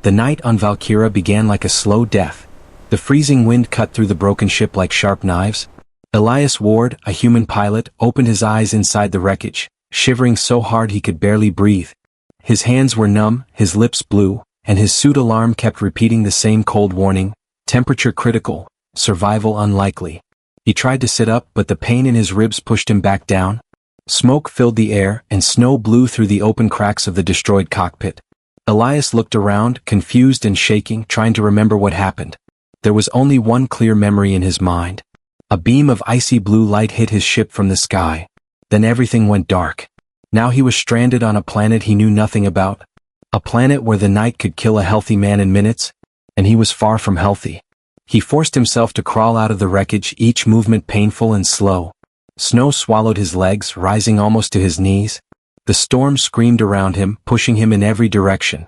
The night on Valkyra began like a slow death. The freezing wind cut through the broken ship like sharp knives. Elias Ward, a human pilot, opened his eyes inside the wreckage, shivering so hard he could barely breathe. His hands were numb, his lips blue, and his suit alarm kept repeating the same cold warning: temperature critical, survival unlikely. He tried to sit up, but the pain in his ribs pushed him back down. Smoke filled the air, and snow blew through the open cracks of the destroyed cockpit. Elias looked around, confused and shaking, trying to remember what happened. There was only one clear memory in his mind. A beam of icy blue light hit his ship from the sky. Then everything went dark. Now he was stranded on a planet he knew nothing about. A planet where the night could kill a healthy man in minutes, and he was far from healthy. He forced himself to crawl out of the wreckage, each movement painful and slow. Snow swallowed his legs, rising almost to his knees. The storm screamed around him, pushing him in every direction.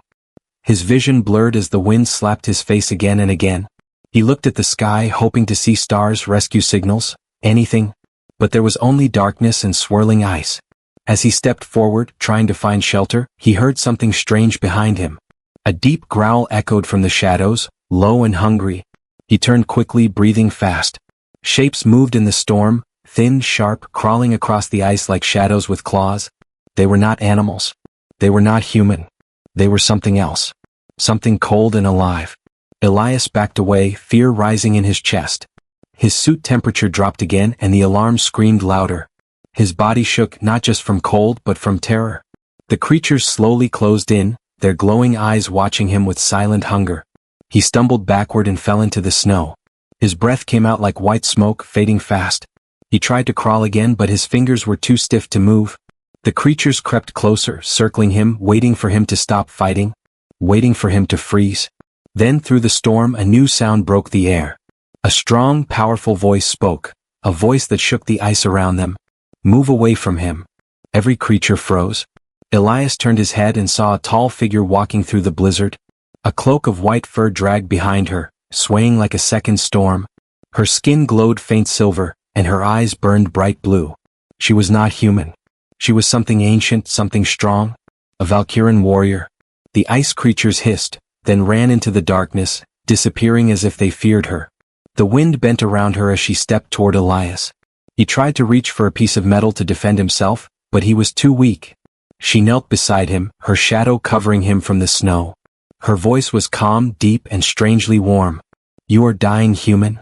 His vision blurred as the wind slapped his face again and again. He looked at the sky, hoping to see stars, rescue signals, anything. But there was only darkness and swirling ice. As he stepped forward, trying to find shelter, he heard something strange behind him. A deep growl echoed from the shadows, low and hungry. He turned quickly, breathing fast. Shapes moved in the storm, thin, sharp, crawling across the ice like shadows with claws. They were not animals. They were not human. They were something else. Something cold and alive. Elias backed away, fear rising in his chest. His suit temperature dropped again, and the alarm screamed louder. His body shook, not just from cold but from terror. The creatures slowly closed in, their glowing eyes watching him with silent hunger. He stumbled backward and fell into the snow. His breath came out like white smoke, fading fast. He tried to crawl again, but his fingers were too stiff to move. The creatures crept closer, circling him, waiting for him to stop fighting, waiting for him to freeze. Then through the storm a new sound broke the air. A strong, powerful voice spoke, a voice that shook the ice around them. Move away from him. Every creature froze. Elias turned his head and saw a tall figure walking through the blizzard. A cloak of white fur dragged behind her, swaying like a second storm. Her skin glowed faint silver, and her eyes burned bright blue. She was not human. She was something ancient, something strong. A Valkyran warrior. The ice creatures hissed, then ran into the darkness, disappearing as if they feared her. The wind bent around her as she stepped toward Elias. He tried to reach for a piece of metal to defend himself, but he was too weak. She knelt beside him, her shadow covering him from the snow. Her voice was calm, deep, and strangely warm. "You are dying, human?"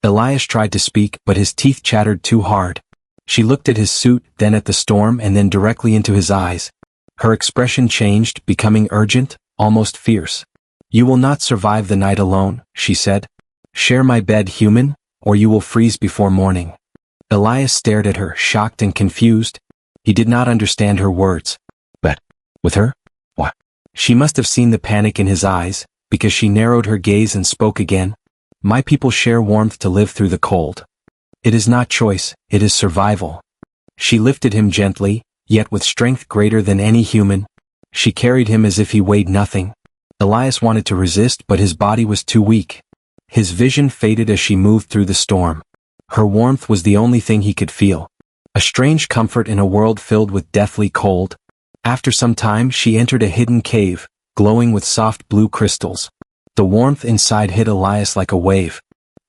Elias tried to speak, but his teeth chattered too hard. She looked at his suit, then at the storm, and then directly into his eyes. Her expression changed, becoming urgent, almost fierce. "You will not survive the night alone," she said. "Share my bed, human, or you will freeze before morning." Elias stared at her, shocked and confused. He did not understand her words. But, with her? What? She must have seen the panic in his eyes, because she narrowed her gaze and spoke again. "My people share warmth to live through the cold. It is not choice, it is survival." She lifted him gently, yet with strength greater than any human. She carried him as if he weighed nothing. Elias wanted to resist, but his body was too weak. His vision faded as she moved through the storm. Her warmth was the only thing he could feel. A strange comfort in a world filled with deathly cold. After some time she entered a hidden cave, glowing with soft blue crystals. The warmth inside hit Elias like a wave.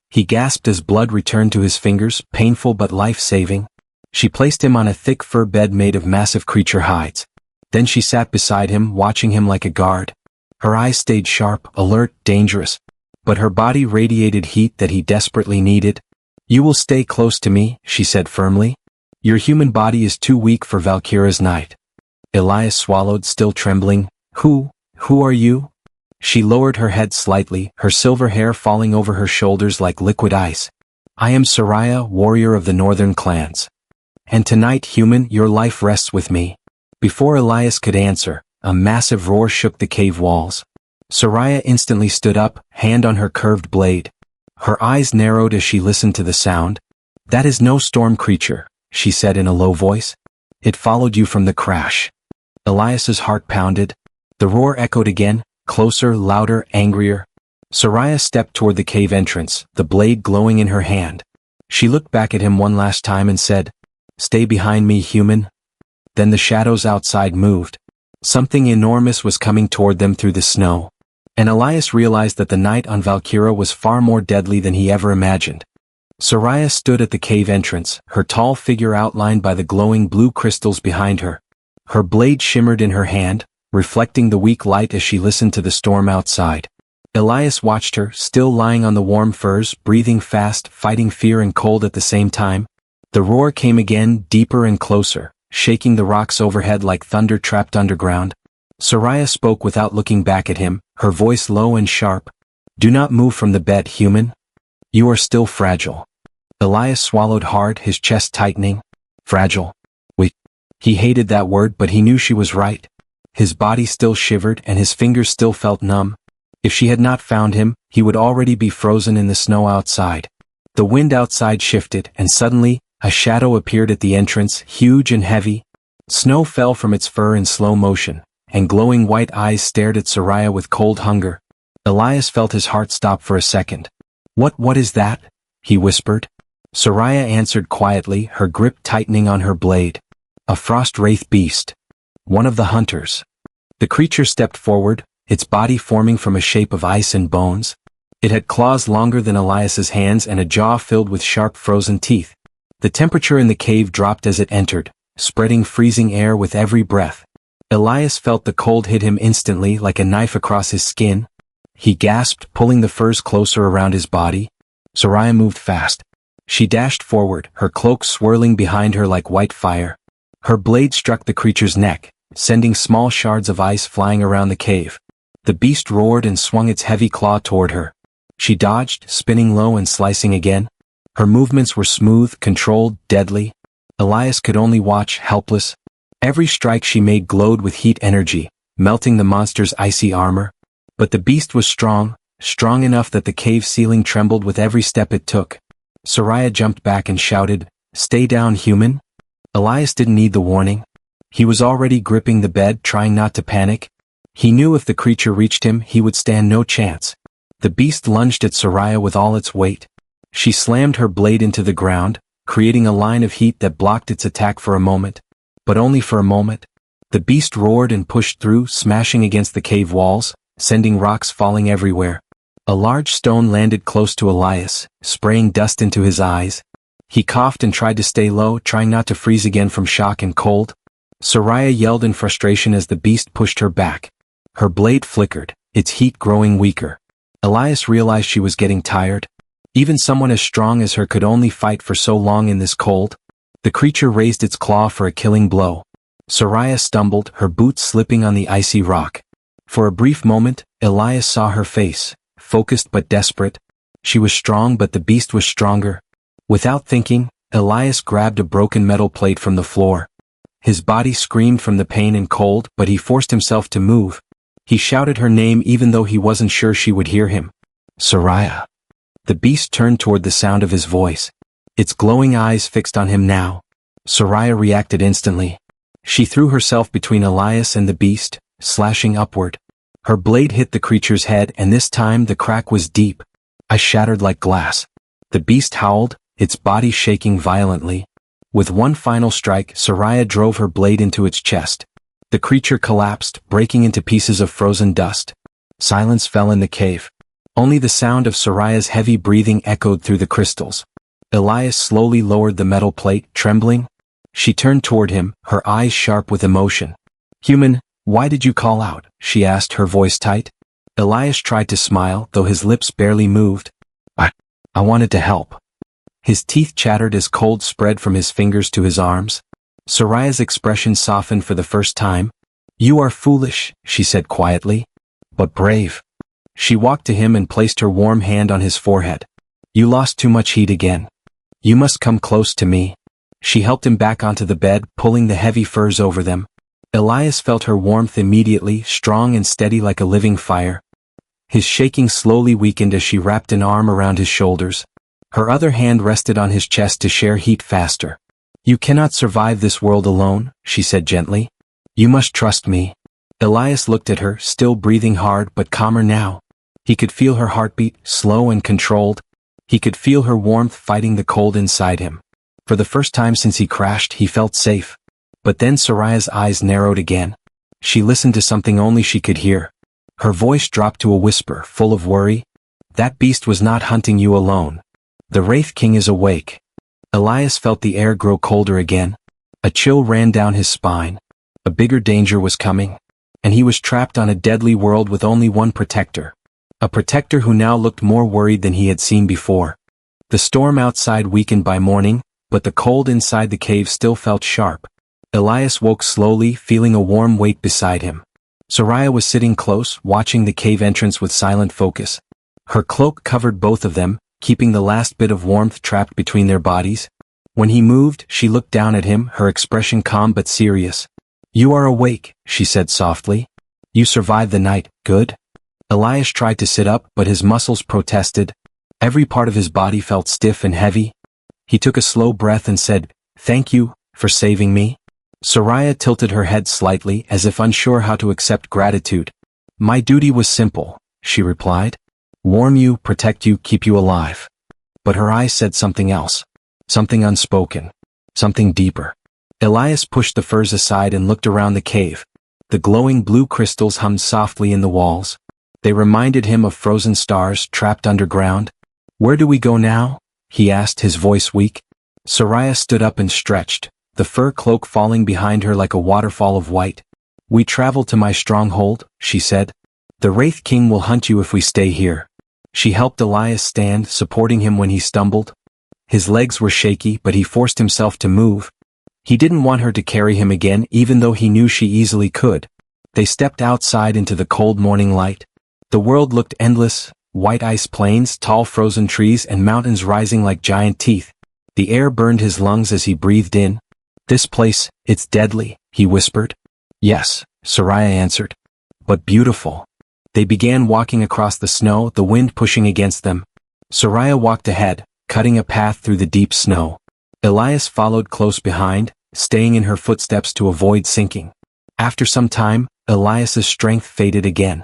He gasped as blood returned to his fingers, painful but life-saving. She placed him on a thick fur bed made of massive creature hides. Then she sat beside him, watching him like a guard. Her eyes stayed sharp, alert, dangerous. But her body radiated heat that he desperately needed. "You will stay close to me," she said firmly. "Your human body is too weak for Valkyra's night." Elias swallowed, still trembling. Who are you?" She lowered her head slightly, her silver hair falling over her shoulders like liquid ice. "I am Soraya, warrior of the northern clans. And tonight, human, your life rests with me." Before Elias could answer, a massive roar shook the cave walls. Soraya instantly stood up, hand on her curved blade. Her eyes narrowed as she listened to the sound. "That is no storm creature," she said in a low voice. "It followed you from the crash." Elias's heart pounded. The roar echoed again, closer, louder, angrier. Soraya stepped toward the cave entrance, the blade glowing in her hand. She looked back at him one last time and said, "Stay behind me, human." Then the shadows outside moved. Something enormous was coming toward them through the snow. And Elias realized that the night on Valkyra was far more deadly than he ever imagined. Soraya stood at the cave entrance, her tall figure outlined by the glowing blue crystals behind her. Her blade shimmered in her hand, reflecting the weak light as she listened to the storm outside. Elias watched her, still lying on the warm furs, breathing fast, fighting fear and cold at the same time. The roar came again, deeper and closer, shaking the rocks overhead like thunder trapped underground. Soraya spoke without looking back at him, her voice low and sharp. "Do not move from the bed, human. You are still fragile." Elias swallowed hard, his chest tightening. Fragile. Wait. He hated that word, but he knew she was right. His body still shivered and his fingers still felt numb. If she had not found him, he would already be frozen in the snow outside. The wind outside shifted, and suddenly, a shadow appeared at the entrance, huge and heavy. Snow fell from its fur in slow motion, and glowing white eyes stared at Soraya with cold hunger. Elias felt his heart stop for a second. What is that?" he whispered. Soraya answered quietly, her grip tightening on her blade. "A frost wraith beast. One of the hunters." The creature stepped forward, its body forming from a shape of ice and bones. It had claws longer than Elias's hands and a jaw filled with sharp frozen teeth. The temperature in the cave dropped as it entered, spreading freezing air with every breath. Elias felt the cold hit him instantly like a knife across his skin. He gasped, pulling the furs closer around his body. Soraya moved fast. She dashed forward, her cloak swirling behind her like white fire. Her blade struck the creature's neck, sending small shards of ice flying around the cave. The beast roared and swung its heavy claw toward her. She dodged, spinning low and slicing again. Her movements were smooth, controlled, deadly. Elias could only watch, helpless. Every strike she made glowed with heat energy, melting the monster's icy armor. But the beast was strong enough that the cave ceiling trembled with every step it took. Soraya jumped back and shouted, "Stay down, human." Elias didn't need the warning. He was already gripping the bed, trying not to panic. He knew if the creature reached him, he would stand no chance. The beast lunged at Soraya with all its weight. She slammed her blade into the ground, creating a line of heat that blocked its attack for a moment. But only for a moment. The beast roared and pushed through, smashing against the cave walls, sending rocks falling everywhere. A large stone landed close to Elias, spraying dust into his eyes. He coughed and tried to stay low, trying not to freeze again from shock and cold. Soraya yelled in frustration as the beast pushed her back. Her blade flickered, its heat growing weaker. Elias realized she was getting tired. Even someone as strong as her could only fight for so long in this cold. The creature raised its claw for a killing blow. Soraya stumbled, her boots slipping on the icy rock. For a brief moment, Elias saw her face, focused but desperate. She was strong, but the beast was stronger. Without thinking, Elias grabbed a broken metal plate from the floor. His body screamed from the pain and cold, but he forced himself to move. He shouted her name even though he wasn't sure she would hear him. "Soraya." The beast turned toward the sound of his voice. Its glowing eyes fixed on him now. Soraya reacted instantly. She threw herself between Elias and the beast, slashing upward. Her blade hit the creature's head, and this time the crack was deep. Ice shattered like glass. The beast howled, its body shaking violently. With one final strike, Soraya drove her blade into its chest. The creature collapsed, breaking into pieces of frozen dust. Silence fell in the cave. Only the sound of Soraya's heavy breathing echoed through the crystals. Elias slowly lowered the metal plate, trembling. She turned toward him, her eyes sharp with emotion. "Human, why did you call out?" she asked, her voice tight. Elias tried to smile, though his lips barely moved. I wanted to help." His teeth chattered as cold spread from his fingers to his arms. Soraya's expression softened for the first time. "You are foolish," she said quietly. "But brave." She walked to him and placed her warm hand on his forehead. "You lost too much heat again. You must come close to me." She helped him back onto the bed, pulling the heavy furs over them. Elias felt her warmth immediately, strong and steady like a living fire. His shaking slowly weakened as she wrapped an arm around his shoulders. Her other hand rested on his chest to share heat faster. "You cannot survive this world alone," she said gently. "You must trust me." Elias looked at her, still breathing hard but calmer now. He could feel her heartbeat, slow and controlled. He could feel her warmth fighting the cold inside him. For the first time since he crashed, he felt safe. But then Soraya's eyes narrowed again. She listened to something only she could hear. Her voice dropped to a whisper, full of worry. That beast was not hunting you alone. The Wraith King is awake. Elias felt the air grow colder again. A chill ran down his spine. A bigger danger was coming. And he was trapped on a deadly world with only one protector. A protector who now looked more worried than he had seen before. The storm outside weakened by morning, but the cold inside the cave still felt sharp. Elias woke slowly, feeling a warm weight beside him. Soraya was sitting close, watching the cave entrance with silent focus. Her cloak covered both of them, keeping the last bit of warmth trapped between their bodies. When he moved, she looked down at him, her expression calm but serious. "You are awake," she said softly. "You survived the night, good?" Elias tried to sit up, but his muscles protested. Every part of his body felt stiff and heavy. He took a slow breath and said, "Thank you, for saving me." Soraya tilted her head slightly, as if unsure how to accept gratitude. "My duty was simple," she replied. "Warm you, protect you, keep you alive." But her eyes said something else. Something unspoken. Something deeper. Elias pushed the furs aside and looked around the cave. The glowing blue crystals hummed softly in the walls. They reminded him of frozen stars trapped underground. "Where do we go now?" he asked, his voice weak. Soraya stood up and stretched, the fur cloak falling behind her like a waterfall of white. "We travel to my stronghold," she said. "The Wraith King will hunt you if we stay here." She helped Elias stand, supporting him when he stumbled. His legs were shaky, but he forced himself to move. He didn't want her to carry him again, even though he knew she easily could. They stepped outside into the cold morning light. The world looked endless, white ice plains, tall frozen trees, and mountains rising like giant teeth. The air burned his lungs as he breathed in. "This place, it's deadly," he whispered. "Yes," Soraya answered. "But beautiful." They began walking across the snow, the wind pushing against them. Soraya walked ahead, cutting a path through the deep snow. Elias followed close behind, staying in her footsteps to avoid sinking. After some time, Elias's strength faded again.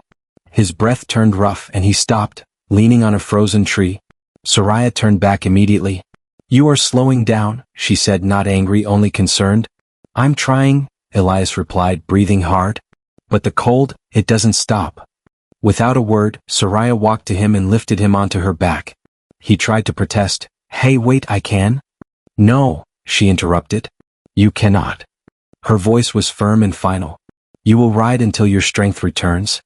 His breath turned rough and he stopped, leaning on a frozen tree. Soraya turned back immediately. "You are slowing down," she said, not angry, only concerned. "I'm trying," Elias replied, breathing hard. "But the cold, it doesn't stop." Without a word, Soraya walked to him and lifted him onto her back. He tried to protest. "Hey, wait, I can?" "No," she interrupted. "You cannot." Her voice was firm and final. "You will ride until your strength returns."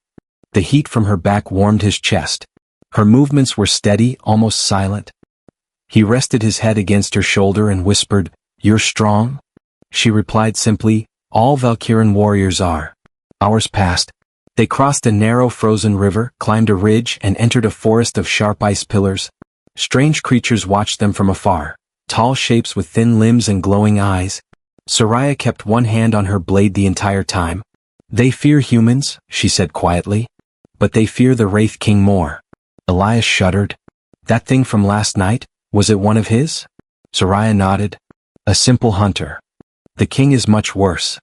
The heat from her back warmed his chest. Her movements were steady, almost silent. He rested his head against her shoulder and whispered, "You're strong?" She replied simply, "All Valkyrian warriors are." Hours passed. They crossed a narrow frozen river, climbed a ridge, and entered a forest of sharp ice pillars. Strange creatures watched them from afar, tall shapes with thin limbs and glowing eyes. Soraya kept one hand on her blade the entire time. "They fear humans," she said quietly. "But they fear the Wraith King more." Elias shuddered. "That thing from last night, was it one of his?" Soraya nodded. "A simple hunter. The king is much worse."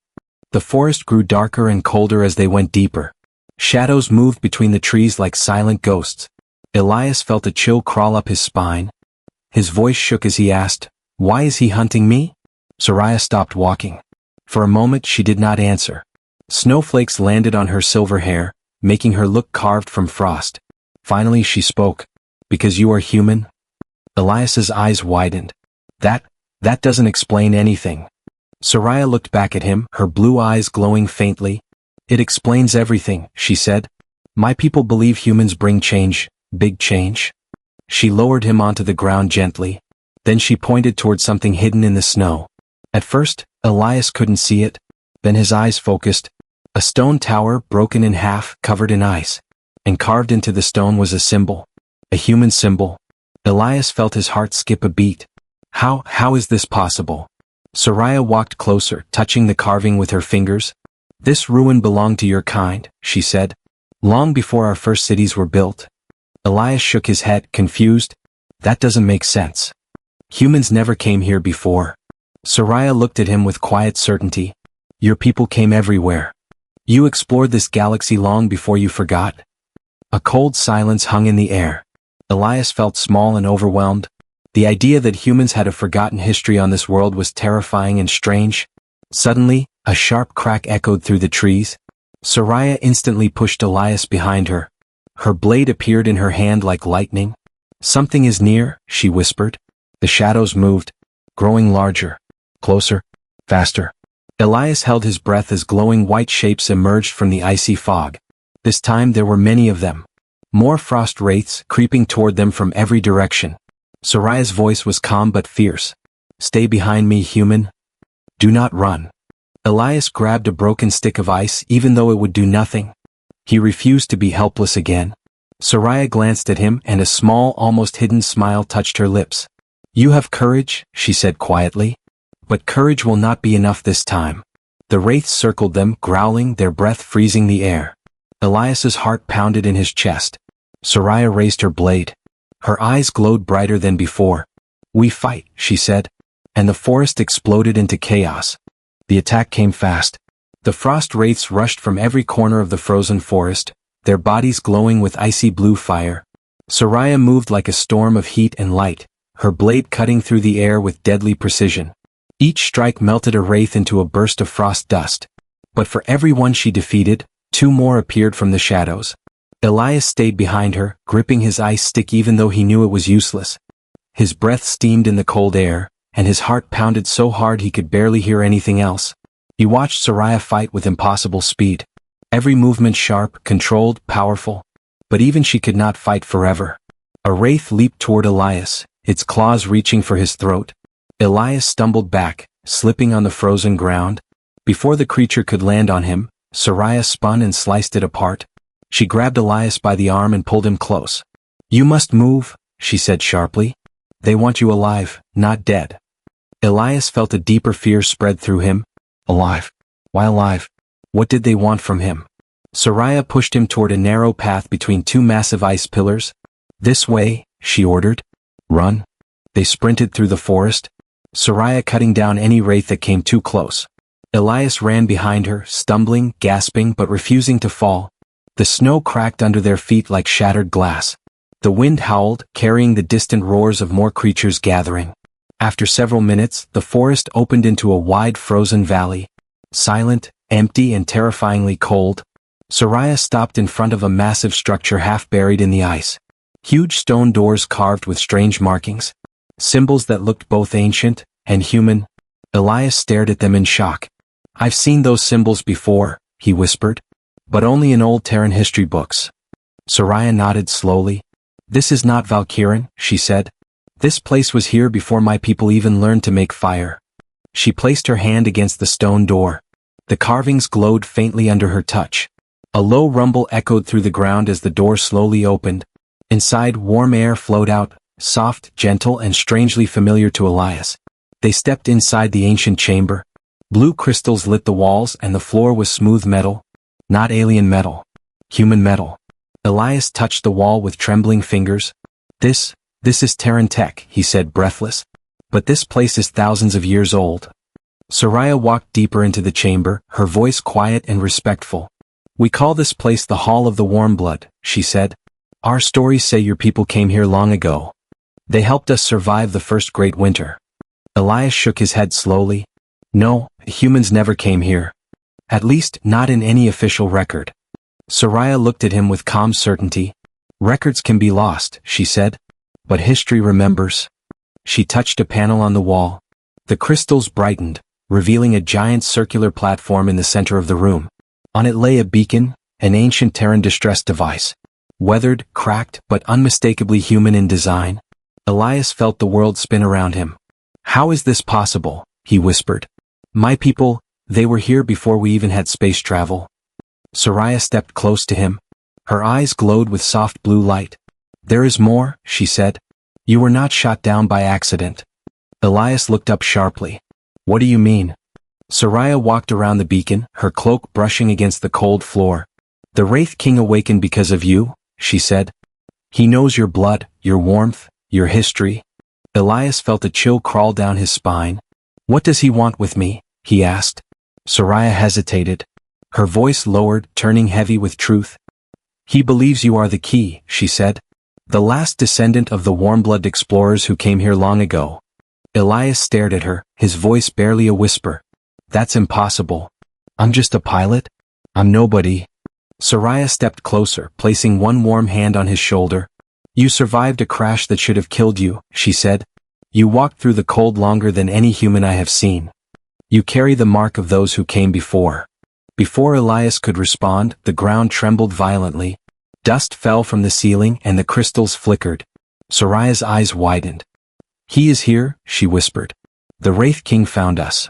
The forest grew darker and colder as they went deeper. Shadows moved between the trees like silent ghosts. Elias felt a chill crawl up his spine. His voice shook as he asked, "Why is he hunting me?" Soraya stopped walking. For a moment she did not answer. Snowflakes landed on her silver hair, making her look carved from frost. Finally she spoke. "Because you are human?" Elias's eyes widened. That doesn't explain anything." Soraya looked back at him, her blue eyes glowing faintly. "It explains everything," she said. "My people believe humans bring change, big change." She lowered him onto the ground gently. Then she pointed toward something hidden in the snow. At first, Elias couldn't see it. Then his eyes focused. A stone tower, broken in half, covered in ice. And carved into the stone was a symbol. A human symbol. Elias felt his heart skip a beat. How is this possible? Soraya walked closer, touching the carving with her fingers. "This ruin belonged to your kind," she said. "Long before our first cities were built." Elias shook his head, confused. "That doesn't make sense. Humans never came here before." Soraya looked at him with quiet certainty. "Your people came everywhere. You explored this galaxy long before you forgot." A cold silence hung in the air. Elias felt small and overwhelmed. The idea that humans had a forgotten history on this world was terrifying and strange. Suddenly, a sharp crack echoed through the trees. Soraya instantly pushed Elias behind her. Her blade appeared in her hand like lightning. Something is near, she whispered. The shadows moved, growing larger, closer, faster. Elias held his breath as glowing white shapes emerged from the icy fog. This time there were many of them. More frost wraiths creeping toward them from every direction. Soraya's voice was calm but fierce. Stay behind me, human. Do not run. Elias grabbed a broken stick of ice even though it would do nothing. He refused to be helpless again. Soraya glanced at him and a small, almost hidden smile touched her lips. You have courage, she said quietly. But courage will not be enough this time. The wraiths circled them, growling, their breath freezing the air. Elias's heart pounded in his chest. Soraya raised her blade. Her eyes glowed brighter than before. We fight, she said. And the forest exploded into chaos. The attack came fast. The frost wraiths rushed from every corner of the frozen forest, their bodies glowing with icy blue fire. Soraya moved like a storm of heat and light, her blade cutting through the air with deadly precision. Each strike melted a wraith into a burst of frost dust. But for every one she defeated, 2 more appeared from the shadows. Elias stayed behind her, gripping his ice stick even though he knew it was useless. His breath steamed in the cold air, and his heart pounded so hard he could barely hear anything else. He watched Soraya fight with impossible speed. Every movement sharp, controlled, powerful. But even she could not fight forever. A wraith leaped toward Elias, its claws reaching for his throat. Elias stumbled back, slipping on the frozen ground. Before the creature could land on him, Soraya spun and sliced it apart. She grabbed Elias by the arm and pulled him close. You must move, she said sharply. They want you alive, not dead. Elias felt a deeper fear spread through him. Alive? Why alive? What did they want from him? Soraya pushed him toward a narrow path between 2 massive ice pillars. This way, she ordered. Run. They sprinted through the forest. Soraya cutting down any wraith that came too close. Elias ran behind her, stumbling, gasping but refusing to fall. The snow cracked under their feet like shattered glass. The wind howled, carrying the distant roars of more creatures gathering. After several minutes, the forest opened into a wide frozen valley. Silent, empty and terrifyingly cold. Soraya stopped in front of a massive structure half buried in the ice. Huge stone doors carved with strange markings. Symbols that looked both ancient and human. Elias stared at them in shock. I've seen those symbols before, he whispered. But only in old Terran history books. Soraya nodded slowly. This is not Valkyran, she said. This place was here before my people even learned to make fire. She placed her hand against the stone door. The carvings glowed faintly under her touch. A low rumble echoed through the ground as the door slowly opened. Inside, warm air flowed out, soft, gentle and strangely familiar to Elias. They stepped inside the ancient chamber. Blue crystals lit the walls and the floor was smooth metal. Not alien metal. Human metal. Elias touched the wall with trembling fingers. This is Terran tech, he said breathless. But this place is thousands of years old. Soraya walked deeper into the chamber, her voice quiet and respectful. We call this place the Hall of the Warm Blood, she said. Our stories say your people came here long ago. They helped us survive the first great winter. Elias shook his head slowly. No, humans never came here. At least, not in any official record. Soraya looked at him with calm certainty. Records can be lost, she said. But history remembers. She touched a panel on the wall. The crystals brightened, revealing a giant circular platform in the center of the room. On it lay a beacon, an ancient Terran distress device. Weathered, cracked, but unmistakably human in design. Elias felt the world spin around him. How is this possible? He whispered. My people, they were here before we even had space travel. Soraya stepped close to him. Her eyes glowed with soft blue light. There is more, she said. You were not shot down by accident. Elias looked up sharply. What do you mean? Soraya walked around the beacon, her cloak brushing against the cold floor. The Wraith King awakened because of you, she said. He knows your blood, your warmth, your history. Elias felt a chill crawl down his spine. What does he want with me? He asked. Soraya hesitated. Her voice lowered, turning heavy with truth. He believes you are the key, she said. The last descendant of the warm-blood explorers who came here long ago. Elias stared at her, his voice barely a whisper. That's impossible. I'm just a pilot? I'm nobody. Soraya stepped closer, placing one warm hand on his shoulder. You survived a crash that should have killed you, she said. You walked through the cold longer than any human I have seen. You carry the mark of those who came before. Before Elias could respond, the ground trembled violently. Dust fell from the ceiling and the crystals flickered. Soraya's eyes widened. He is here, she whispered. The Wraith King found us.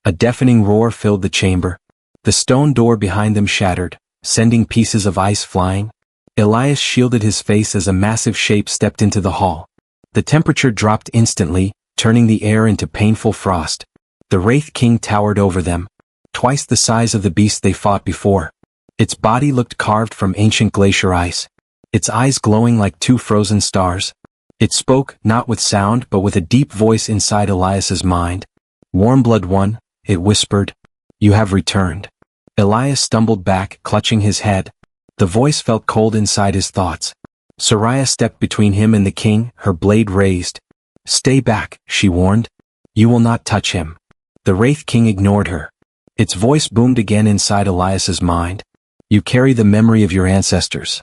A deafening roar filled the chamber. The stone door behind them shattered, sending pieces of ice flying. Elias shielded his face as a massive shape stepped into the hall. The temperature dropped instantly, turning the air into painful frost. The Wraith King towered over them, twice the size of the beast they fought before. Its body looked carved from ancient glacier ice, its eyes glowing like two frozen stars. It spoke, not with sound but with a deep voice inside Elias's mind. Warmblood one, it whispered. You have returned. Elias stumbled back, clutching his head. The voice felt cold inside his thoughts. Soraya stepped between him and the king, her blade raised. Stay back, she warned. You will not touch him. The Wraith King ignored her. Its voice boomed again inside Elias's mind. You carry the memory of your ancestors.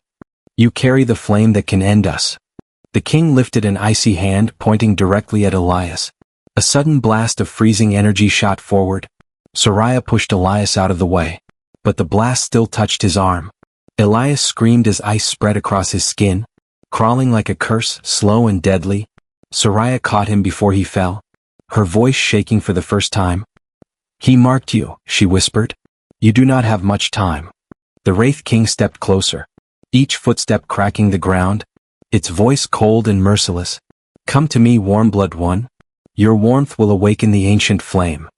You carry the flame that can end us. The king lifted an icy hand, pointing directly at Elias. A sudden blast of freezing energy shot forward. Soraya pushed Elias out of the way. But the blast still touched his arm. Elias screamed as ice spread across his skin, crawling like a curse, slow and deadly. Soraya caught him before he fell, her voice shaking for the first time. He marked you, she whispered. You do not have much time. The Wraith King stepped closer, each footstep cracking the ground, its voice cold and merciless. Come to me, Warmblood one. Your warmth will awaken the ancient flame.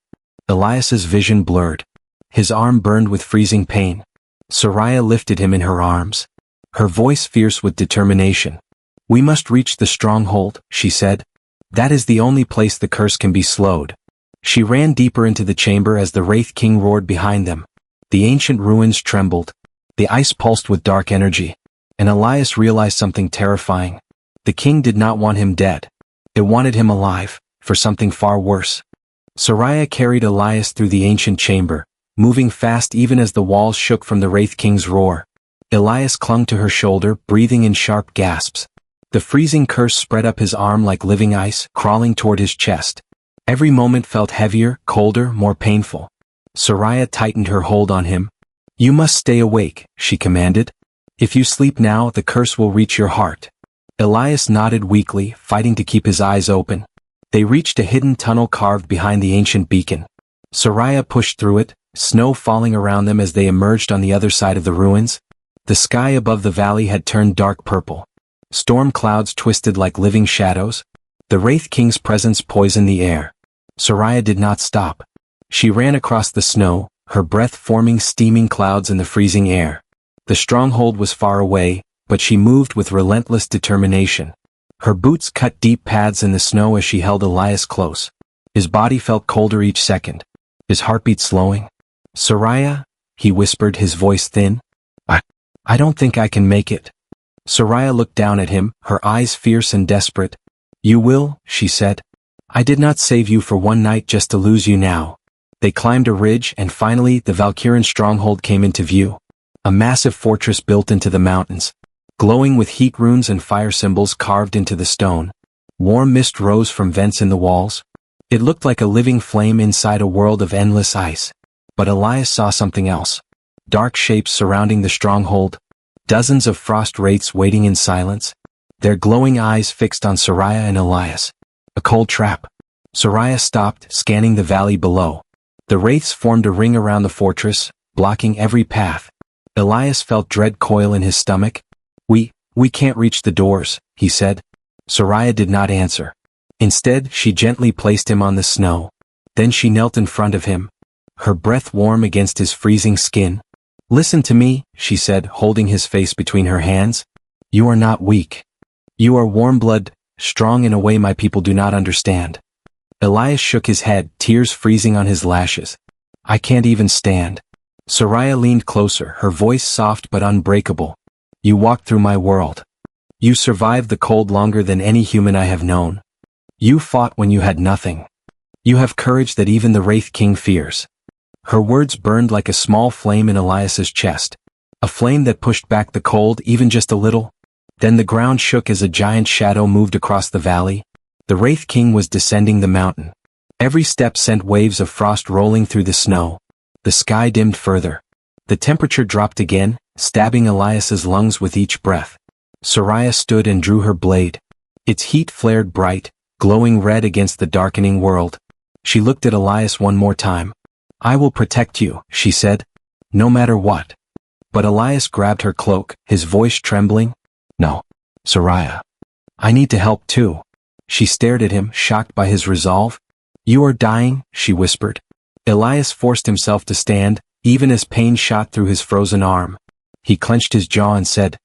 Elias's vision blurred. His arm burned with freezing pain. Soraya lifted him in her arms, her voice fierce with determination. We must reach the stronghold, she said. That is the only place the curse can be slowed. She ran deeper into the chamber as the Wraith King roared behind them. The ancient ruins trembled. The ice pulsed with dark energy. And Elias realized something terrifying. The king did not want him dead. It wanted him alive, for something far worse. Soraya carried Elias through the ancient chamber, moving fast even as the walls shook from the Wraith King's roar. Elias clung to her shoulder, breathing in sharp gasps. The freezing curse spread up his arm like living ice, crawling toward his chest. Every moment felt heavier, colder, more painful. Soraya tightened her hold on him. You must stay awake, she commanded. If you sleep now, the curse will reach your heart. Elias nodded weakly, fighting to keep his eyes open. They reached a hidden tunnel carved behind the ancient beacon. Soraya pushed through it, snow falling around them as they emerged on the other side of the ruins. The sky above the valley had turned dark purple. Storm clouds twisted like living shadows. The Wraith King's presence poisoned the air. Soraya did not stop. She ran across the snow, her breath forming steaming clouds in the freezing air. The stronghold was far away, but she moved with relentless determination. Her boots cut deep paths in the snow as she held Elias close. His body felt colder each second, his heartbeat slowing. Soraya, he whispered, his voice thin. I don't think I can make it. Soraya looked down at him, her eyes fierce and desperate. You will, she said. I did not save you for one night just to lose you now. They climbed a ridge and finally the Valkyrian stronghold came into view. A massive fortress built into the mountains, glowing with heat runes and fire symbols carved into the stone. Warm mist rose from vents in the walls. It looked like a living flame inside a world of endless ice. But Elias saw something else. Dark shapes surrounding the stronghold. Dozens of frost wraiths waiting in silence. Their glowing eyes fixed on Soraya and Elias. A cold trap. Soraya stopped, scanning the valley below. The wraiths formed a ring around the fortress, blocking every path. Elias felt dread coil in his stomach. We can't reach the doors, he said. Soraya did not answer. Instead, she gently placed him on the snow. Then she knelt in front of him, her breath warm against his freezing skin. Listen to me, she said, holding his face between her hands. You are not weak. You are warm-blood, strong in a way my people do not understand. Elias shook his head, tears freezing on his lashes. I can't even stand. Soraya leaned closer, her voice soft but unbreakable. You walked through my world. You survived the cold longer than any human I have known. You fought when you had nothing. You have courage that even the Wraith King fears. Her words burned like a small flame in Elias's chest. A flame that pushed back the cold even just a little. Then the ground shook as a giant shadow moved across the valley. The Wraith King was descending the mountain. Every step sent waves of frost rolling through the snow. The sky dimmed further. The temperature dropped again, stabbing Elias's lungs with each breath. Soraya stood and drew her blade. Its heat flared bright, glowing red against the darkening world. She looked at Elias one more time. "I will protect you," she said. "No matter what." But Elias grabbed her cloak, his voice trembling. "No, Soraya. I need to help too." She stared at him, shocked by his resolve. "You are dying," she whispered. Elias forced himself to stand, even as pain shot through his frozen arm. He clenched his jaw and said,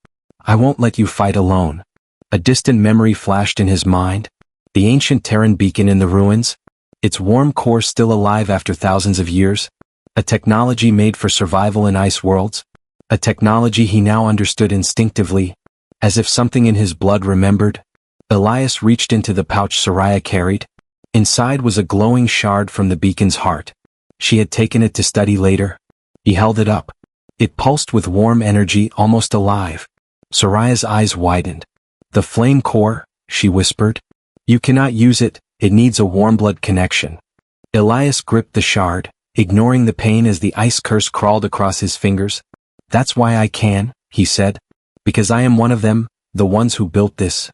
"I won't let you fight alone." A distant memory flashed in his mind. The ancient Terran beacon in the ruins. Its warm core still alive after thousands of years. A technology made for survival in ice worlds. A technology he now understood instinctively, as if something in his blood remembered. Elias reached into the pouch Soraya carried. Inside was a glowing shard from the beacon's heart. She had taken it to study later. He held it up. It pulsed with warm energy, almost alive. Soraya's eyes widened. "The flame core," she whispered. "You cannot use it, it needs a warm blood connection." Elias gripped the shard, ignoring the pain as the ice curse crawled across his fingers. "That's why I can," he said. "Because I am one of them, the ones who built this."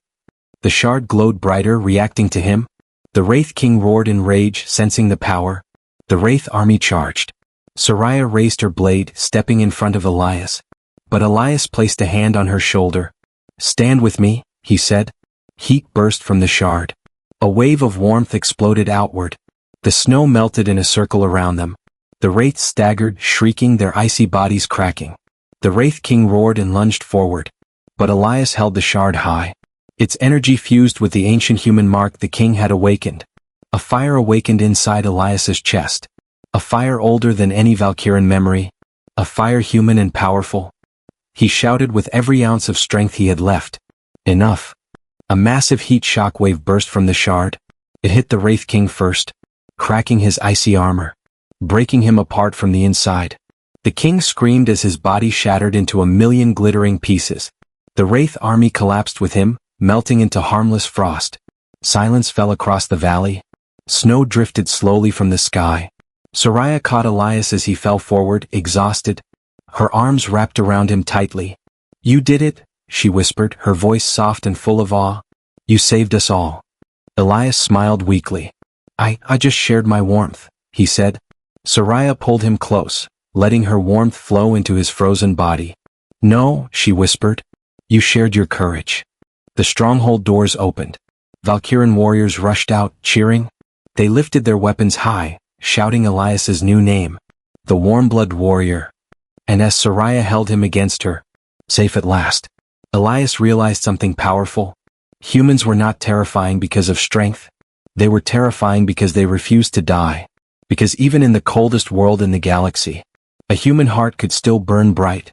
The shard glowed brighter, reacting to him. The Wraith King roared in rage, sensing the power. The Wraith army charged. Soraya raised her blade, stepping in front of Elias. But Elias placed a hand on her shoulder. "Stand with me," he said. Heat burst from the shard. A wave of warmth exploded outward. The snow melted in a circle around them. The Wraiths staggered, shrieking, their icy bodies cracking. The Wraith King roared and lunged forward. But Elias held the shard high. Its energy fused with the ancient human mark the king had awakened. A fire awakened inside Elias's chest. A fire older than any Valkyrian memory. A fire human and powerful. He shouted with every ounce of strength he had left. "Enough." A massive heat shockwave burst from the shard. It hit the Wraith King first, cracking his icy armor, breaking him apart from the inside. The king screamed as his body shattered into a million glittering pieces. The Wraith army collapsed with him, melting into harmless frost. Silence fell across the valley. Snow drifted slowly from the sky. Soraya caught Elias as he fell forward, exhausted. Her arms wrapped around him tightly. "You did it," she whispered, her voice soft and full of awe. "You saved us all." Elias smiled weakly. I just shared my warmth," he said. Soraya pulled him close, letting her warmth flow into his frozen body. "No," she whispered. "You shared your courage." The stronghold doors opened. Valkyrian warriors rushed out, cheering. They lifted their weapons high, shouting Elias's new name, the Warmblood Warrior. And as Soraya held him against her, safe at last, Elias realized something powerful. Humans were not terrifying because of strength. They were terrifying because they refused to die. Because even in the coldest world in the galaxy, a human heart could still burn bright.